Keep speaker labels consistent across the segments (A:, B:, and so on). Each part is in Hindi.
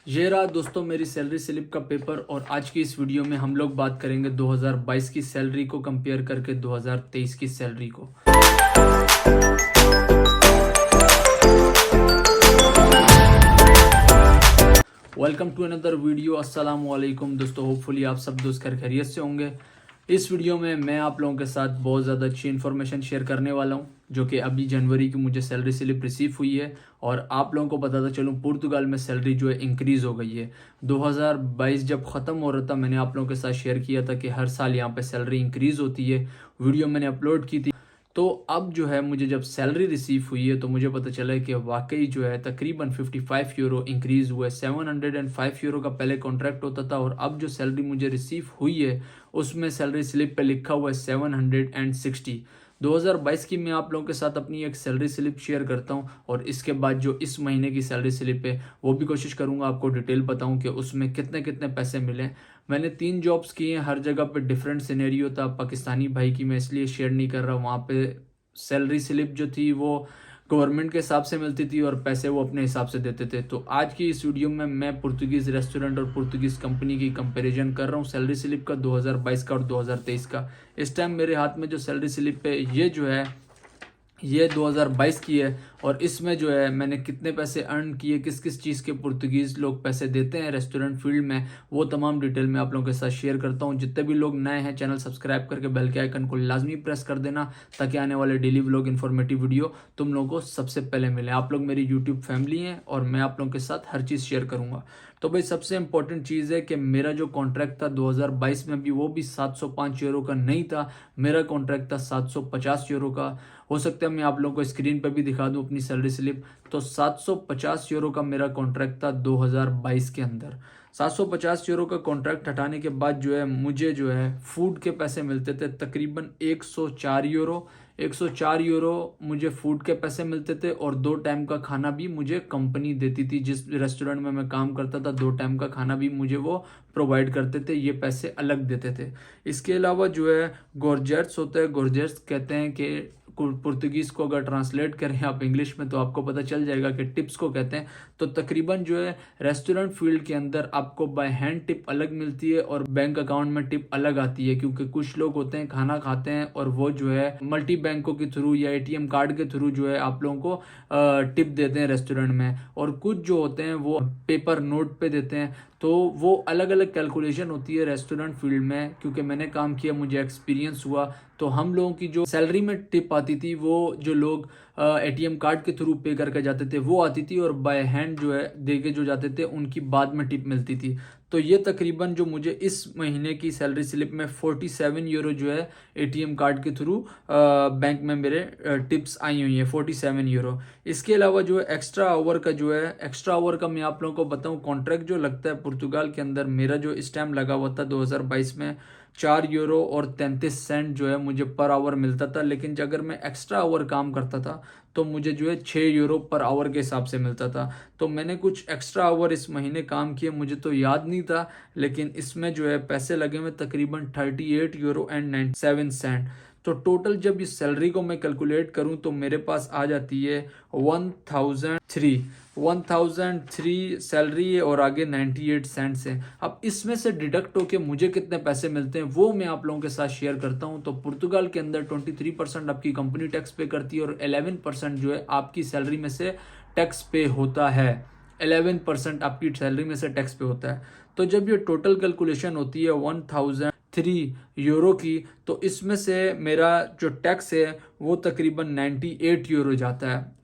A: ये रहा दोस्तों मेरी सैलरी स्लिप का पेपर। और आज की इस वीडियो में हम लोग बात करेंगे 2022 की सैलरी को कंपेयर करके 2023 की सैलरी को। Welcome to another video. अस्सलाम वालेकुम दोस्तों, होपफुली आप सब दोस्त खैरियत से होंगे। इस वीडियो में मैं आप लोगों के साथ बहुत ज़्यादा अच्छी इन्फॉर्मेशन शेयर करने वाला हूं, जो कि अभी जनवरी की मुझे सैलरी स्लिप रिसीव हुई है। और आप लोगों को बताता चलूं, पुर्तगाल में सैलरी जो है इंक्रीज़ हो गई है। 2022 जब ख़त्म हो रहा था, मैंने आप लोगों के साथ शेयर किया था कि हर साल यहाँ पे सैलरी इंक्रीज़ होती है। वीडियो मैंने अपलोड की थी। तो अब जो है मुझे जब सैलरी रिसीव हुई है तो मुझे पता चला है कि वाकई जो है तकरीबन 55 यूरो इंक्रीज़ हुआ है। 705 यूरो का पहले कॉन्ट्रैक्ट होता था और अब जो सैलरी मुझे रिसीव हुई है उसमें सैलरी स्लिप पे लिखा हुआ है 760। 2022 की मैं आप लोगों के साथ अपनी एक सैलरी स्लिप शेयर करता हूं और इसके बाद जो इस महीने की सैलरी स्लिप है वो भी कोशिश करूंगा आपको डिटेल बताऊं कि उसमें कितने कितने पैसे मिले। मैंने 3 जॉब्स की हैं, हर जगह पे डिफरेंट सिनेरियो था। पाकिस्तानी भाई की मैं इसलिए शेयर नहीं कर रहा, वहाँ पे सैलरी स्लिप जो थी वो गवर्नमेंट के हिसाब से मिलती थी और पैसे वो अपने हिसाब से देते थे। तो आज की इस वीडियो में मैं पुर्तगीज़ रेस्टोरेंट और पुर्तगीज़ कंपनी की कंपैरिजन कर रहा हूँ सैलरी स्लिप का 2022 का और 2023 का। इस टाइम मेरे हाथ में जो सैलरी स्लिप है ये 2022 की है और इसमें जो है मैंने कितने पैसे अर्न किए, किस किस चीज़ के पुर्तगीज़ लोग पैसे देते हैं रेस्टोरेंट फील्ड में, वो तमाम डिटेल मैं आप लोगों के साथ शेयर करता हूं। जितने भी लोग नए हैं चैनल सब्सक्राइब करके बेल के आइकन को लाजमी प्रेस कर देना, ताकि आने वाले डेली व्लॉग इन्फॉर्मेटिव वीडियो तुम लोगों को सबसे पहले मिले। आप लोग मेरी यूट्यूब फैमिली हैं और मैं आप लोगों के साथ हर चीज़ शेयर करूँगा। तो भाई सबसे इंपॉर्टेंट चीज़ है कि मेरा जो कॉन्ट्रैक्ट था 2022 में भी वो भी 705 यूरो का नहीं था, मेरा कॉन्ट्रैक्ट था 750 यूरो का। हो सकता है मैं आप लोगों को स्क्रीन पर भी दिखा दूं अपनी सैलरी स्लिप। तो 750 यूरो का मेरा कॉन्ट्रैक्ट था 2022 के अंदर। 750 यूरो का कॉन्ट्रैक्ट हटाने के बाद जो है मुझे जो है फूड के पैसे मिलते थे तकरीबन 104 यूरो। 104 यूरो मुझे फूड के पैसे मिलते थे और 2 टाइम का खाना भी मुझे कंपनी देती थी। जिस रेस्टोरेंट में मैं काम करता था 2 टाइम का खाना भी मुझे वो प्रोवाइड करते थे, ये पैसे अलग देते थे। इसके अलावा जो है गोर्जेट्स होता है, गोर्जेट्स कहते हैं कि पुर्तगीज़ को अगर ट्रांसलेट करें आप इंग्लिश में तो आपको पता चल जाएगा कि टिप्स को कहते हैं। तो तकरीबन जो है रेस्टोरेंट फील्ड के अंदर आपको बाय हैंड टिप अलग मिलती है और बैंक अकाउंट में टिप अलग आती है, क्योंकि कुछ लोग होते हैं खाना खाते हैं और वो जो है मल्टी बैंकों के थ्रू या एटीएम कार्ड के थ्रू जो है आप लोगों को टिप देते हैं रेस्टोरेंट में, और कुछ जो होते हैं वो पेपर नोट पे देते हैं। तो वो अलग अलग कैलकुलेशन होती है रेस्टोरेंट फील्ड में। क्योंकि मैंने काम किया, मुझे एक्सपीरियंस हुआ, तो हम लोगों की जो सैलरी में टिप आती थी वो जो लोग एटीएम कार्ड के थ्रू पे करके जाते थे वो आती थी, और बाय हैंड जो है दे के जो जाते थे उनकी बाद में टिप मिलती थी। तो ये तकरीबन जो मुझे इस महीने की सैलरी स्लिप में 47 यूरो जो है एटीएम कार्ड के थ्रू बैंक में मेरे टिप्स आई हुई है, 47 यूरो। इसके अलावा जो है एक्स्ट्रा आवर का जो है, एक्स्ट्रा आवर का मैं आप लोगों को बताऊं, कॉन्ट्रैक्ट जो लगता है पुर्तगाल के अंदर मेरा जो इस टाइम लगा हुआ था 2022 में 4 यूरो और 33 सेंट जो है मुझे पर आवर मिलता था। लेकिन अगर मैं एक्स्ट्रा आवर काम करता था तो मुझे जो है 6 यूरो पर आवर के हिसाब से मिलता था। तो मैंने कुछ एक्स्ट्रा आवर इस महीने काम किए, मुझे तो याद नहीं था, लेकिन इसमें जो है पैसे लगे हुए तकरीबन 38 यूरो एंड 97 सेंट। तो टोटल जब इस सैलरी को मैं कैलकुलेट करूं तो मेरे पास आ जाती है 1003 सैलरी है और आगे 98 सेंट्स है। अब इसमें से डिडक्ट होके मुझे कितने पैसे मिलते हैं वो मैं आप लोगों के साथ शेयर करता हूं। तो पुर्तगाल के अंदर 23% आपकी कंपनी टैक्स पे करती है और 11% जो है आपकी सैलरी में से टैक्स पे होता है। 11% आपकी सैलरी में से टैक्स पे होता है। तो जब ये टोटल कैलकुलेशन होती है 1003 यूरो की, तो इसमें से मेरा जो टैक्स है वो तकरीबन 98 यूरो जाता है।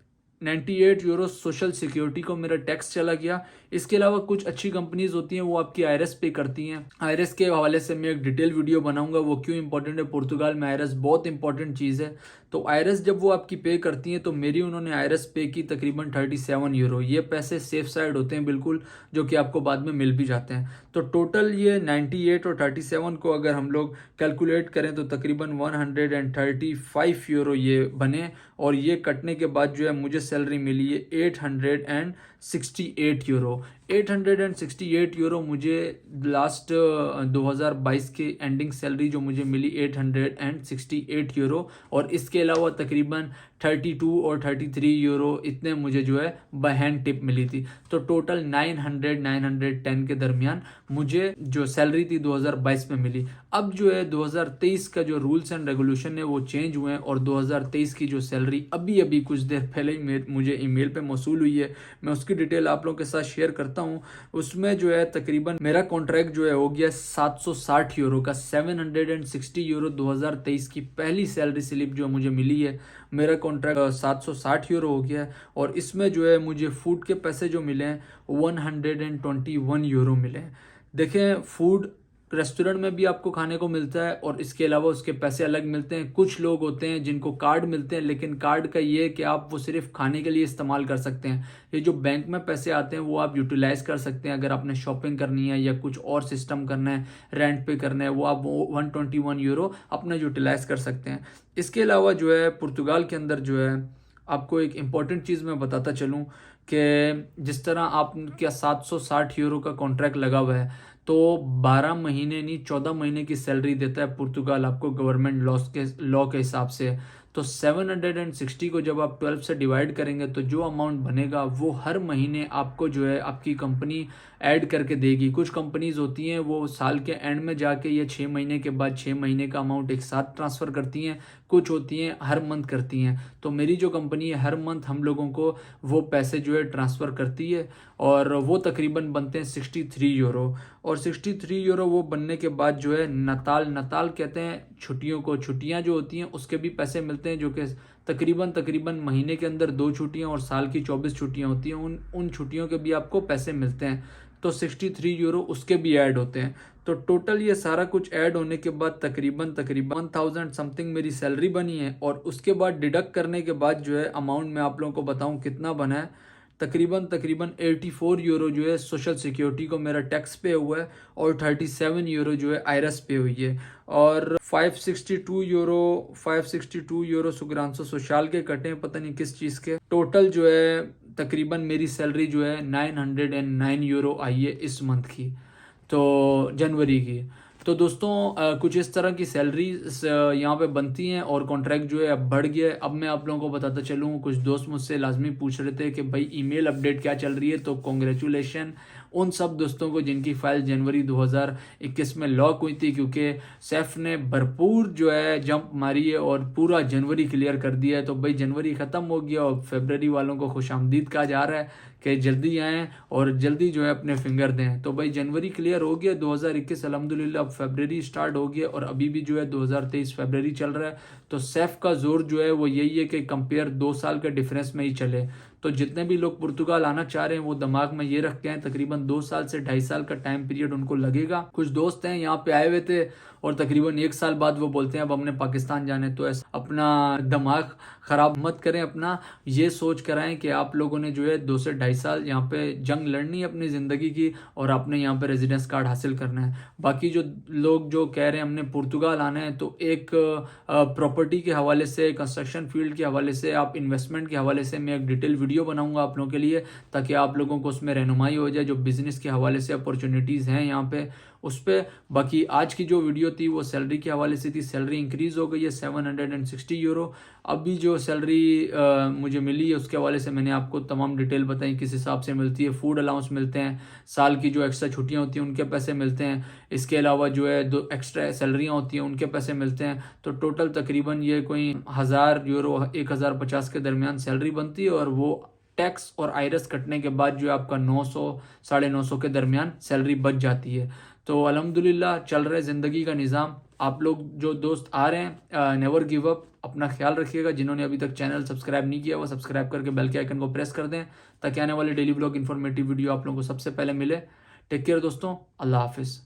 A: 98 यूरो सोशल सिक्योरिटी को मेरा टैक्स चला गया। इसके अलावा कुछ अच्छी कंपनीज होती हैं वो आपकी आईआरएस पे करती हैं। आईआरएस के हवाले से मैं एक डिटेल वीडियो बनाऊंगा, वो क्यों इंपॉर्टेंट है। पुर्तगाल में आईआरएस बहुत इंपॉर्टेंट चीज़ है। तो आईआरएस जब वो आपकी पे करती हैं तो मेरी उन्होंने आईआरएस पे की तकरीबन 37 यूरो। ये पैसे सेफ साइड होते हैं बिल्कुल, जो कि आपको बाद में मिल भी जाते हैं। तो टोटल ये 98 और 37 को अगर हम लोग कैलकुलेट करें तो तकरीबन 135 यूरो ये बने, और ये कटने के बाद जो है मुझे सैलरी मिली है 868 यूरो। €868 मुझे लास्ट 2022 की एंडिंग सैलरी जो मुझे मिली €868, और इसके अलावा तकरीबन 32 और €33 इतने मुझे जो है बाय हैंड टिप मिली थी। तो टोटल 910 के दरमियान मुझे जो सैलरी थी 2022 में मिली। अब जो है 2023 का जो रूल्स एंड रेगुलेशन है वो चेंज हुए हैं, और 2023 की जो सैलरी अभी अभी कुछ देर पहले ही मुझे ईमेल पे मौसूल हुई है, मैं उसकी डिटेल आप लोगों के साथ शेयर करता हूँ। उसमें जो है तकरीबन मेरा कॉन्ट्रैक्ट जो है हो गया €760 का। €760 2023 की पहली सैलरी स्लिप जो मुझे मिली है, मेरा कॉन्ट्रैक्ट €760 हो गया है, और इसमें जो है मुझे फूड के पैसे जो मिले हैं €121 मिले हैं। देखें, फूड रेस्टोरेंट में भी आपको खाने को मिलता है, और इसके अलावा उसके पैसे अलग मिलते हैं। कुछ लोग होते हैं जिनको कार्ड मिलते हैं, लेकिन कार्ड का ये है कि आप वो सिर्फ खाने के लिए इस्तेमाल कर सकते हैं। ये जो बैंक में पैसे आते हैं वो आप यूटिलाइज कर सकते हैं अगर आपने शॉपिंग करनी है या कुछ और सिस्टम करना है, रेंट पे करना है, वो आप €121 अपना यूटिलाइज कर सकते हैं। इसके अलावा जो है पुर्तगाल के अंदर जो है आपको एक इम्पॉर्टेंट चीज़ मैं बताता चलूँ कि जिस तरह आप क्या €760 का कॉन्ट्रैक्ट लगा हुआ है, तो 12 महीने नहीं 14 महीने की सैलरी देता है पुर्तगाल आपको गवर्नमेंट लॉ के हिसाब से। तो 760 को जब आप 12 से डिवाइड करेंगे तो जो अमाउंट बनेगा वो हर महीने आपको जो है आपकी कंपनी ऐड करके देगी। कुछ कंपनीज होती हैं वो साल के एंड में जाके या 6 महीने के बाद 6 महीने का अमाउंट एक साथ ट्रांसफ़र करती हैं, कुछ होती हैं हर मंथ करती हैं। तो मेरी जो कंपनी है हर मंथ हम लोगों को वो पैसे जो है ट्रांसफ़र करती है, और वो तकरीबन बनते हैं €63। और €63 वो बनने के बाद जो है नताल कहते हैं छुट्टियों को, छुट्टियां जो होती हैं उसके भी पैसे मिलते हैं, जो कि तकरीबन महीने के अंदर 2 छुट्टियां और साल की 24 छुट्टियां होती हैं, उन छुट्टियों के भी आपको पैसे मिलते हैं। तो €63 उसके भी ऐड होते हैं। तो टोटल ये सारा कुछ ऐड होने के बाद तकरीबन 1000 समथिंग मेरी सैलरी बनी है, और उसके बाद डिडक्ट करने के बाद जो है अमाउंट मैं आप लोगों को बताऊं कितना बना है। तकरीबन €84 जो है सोशल सिक्योरिटी को मेरा टैक्स पे हुआ है, और €37 जो है आयरस पे हुई है, और €562 सुग्रांसो सोशल के कटे हैं, पता नहीं किस चीज़ के। टोटल जो है तकरीबन मेरी सैलरी जो है €909 आई है इस मंथ की, तो जनवरी की। तो दोस्तों कुछ इस तरह की सैलरी यहाँ पे बनती हैं, और कॉन्ट्रैक्ट जो है अब बढ़ गया है। अब मैं आप लोगों को बताता चलूँ, कुछ दोस्त मुझसे लाजमी पूछ रहे थे कि भाई ईमेल अपडेट क्या चल रही है, तो कॉन्ग्रेचुलेशन उन सब दोस्तों को जिनकी फ़ाइल जनवरी 2021 में लॉक हुई थी, क्योंकि सैफ ने भरपूर जो है जंप मारी है और पूरा जनवरी क्लियर कर दिया है। तो भाई जनवरी ख़त्म हो गया, और फरवरी वालों को खुशामदीद कहा जा रहा है कि जल्दी आएँ और जल्दी जो है अपने फिंगर दें। तो भाई जनवरी क्लियर हो गया 2021 अल्हम्दुलिल्लाह। अब फरवरी स्टार्ट हो गया, और अभी भी जो है 2023 फरवरी चल रहा है। तो सैफ का जोर जो है वो यही है कि कंपेयर 2 साल के डिफरेंस में ही चले। तो जितने भी लोग पुर्तगाल आना चाह रहे हैं वो दिमाग में ये रख के हैं, तकरीबन 2 साल से 2.5 साल का टाइम पीरियड उनको लगेगा। कुछ दोस्त हैं यहाँ पे आए हुए थे, और तकरीबन 1 साल बाद वो बोलते हैं अब हमने पाकिस्तान जाने। तो ऐसा अपना दिमाग ख़राब मत करें, अपना ये सोच कर आएँ कि आप लोगों ने जो है 2 से 2.5 साल यहाँ पे जंग लड़नी है अपनी ज़िंदगी की, और आपने यहाँ पे रेजिडेंस कार्ड हासिल करना है। बाकी जो लोग जो कह रहे हैं हमने पुर्तगाल आना है, तो एक प्रॉपर्टी के हवाले से, कंस्ट्रक्शन फील्ड के हवाले से, आप इन्वेस्टमेंट के हवाले से मैं एक डिटेल वीडियो बनाऊंगा आप लोगों के लिए, ताकि आप लोगों को उसमें रहनुमाई हो जाए। जो बिज़नेस के हवाले से अपॉर्चुनिटीज़ हैं यहाँ पे उस पर। बाकी आज की जो वीडियो थी वो सैलरी के हवाले से थी। सैलरी इंक्रीज़ हो गई है €760। अभी जो सैलरी मुझे मिली है उसके हवाले से मैंने आपको तमाम डिटेल बताई किस हिसाब से मिलती है। फूड अलाउंस मिलते हैं, साल की जो एक्स्ट्रा छुट्टियाँ होती हैं उनके पैसे मिलते हैं, इसके अलावा जो है 2 एक्स्ट्रा सैलरियाँ होती हैं उनके पैसे मिलते हैं। तो टोटल तकरीबन ये कोई €1000 1050 के दरमियान सैलरी बनती है, और वो टैक्स और आयरस कटने के बाद जो है आपका 900 950 के दरमियान सैलरी बच जाती है। तो अल्हम्दुलिल्लाह चल रहा है ज़िंदगी का निज़ाम। आप लोग जो दोस्त आ रहे हैं नेवर गिव अप, अपना ख्याल रखिएगा। जिन्होंने अभी तक चैनल सब्सक्राइब नहीं किया वो सब्सक्राइब करके बेल के आइकन को प्रेस कर दें, ताकि आने वाले डेली ब्लॉग इन्फॉर्मेटिव वीडियो आप लोगों को सबसे पहले मिले। टेक केयर दोस्तों, अल्लाह हाफिज़।